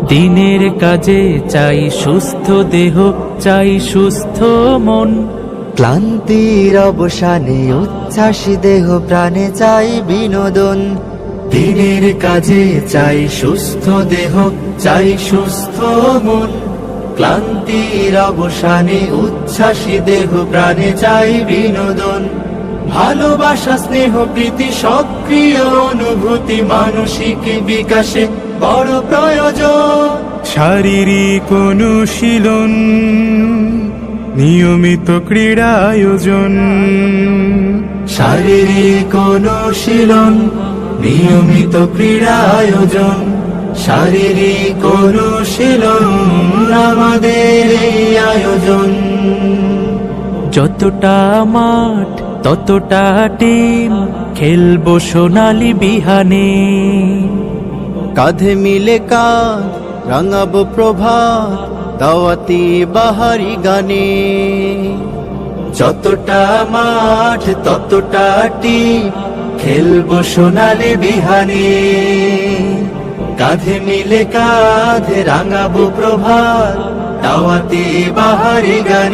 দিনের কাজে চাই সুস্থ দেহ, চাই সুস্থ মন। ক্লান্তির অবসানে উচ্ছ্বাসী দেহ প্রাণে চাই বিনোদন। দিনের কাজে চাই সুস্থ দেহ, চাই সুস্থ মন। ক্লান্তির অবসানে উচ্ছ্বাসী দেহ প্রাণে চাই বিনোদন। ভালোবাসা, স্নেহ, প্রীতি, সক্রিয় অনুভূতি মানসিক বিকাশে বড় প্রয়োজন। শারীরিক অনুশীলন, নিয়মিত ক্রীড়া আয়োজন। শারীরিক অনুশীলন, নিয়মিত ক্রীড়া আয়োজন। শারীরিক অনুশীলন আমাদের এই আয়োজন। যতটা মাঠ ততটা টিম, খেলবো সোনালী বিহানে। কাঁধে মিলে কাঁধ রাঙাবো প্রভাত দাওয়াতি বাহারি গানে। যতটা মাঠ ততটা টিম, খেলবো সোনালী বিহানে। কাঁধে মিলে কাঁধ রাঙাবো প্রভাত দাওয়াতি বাহারি গানে।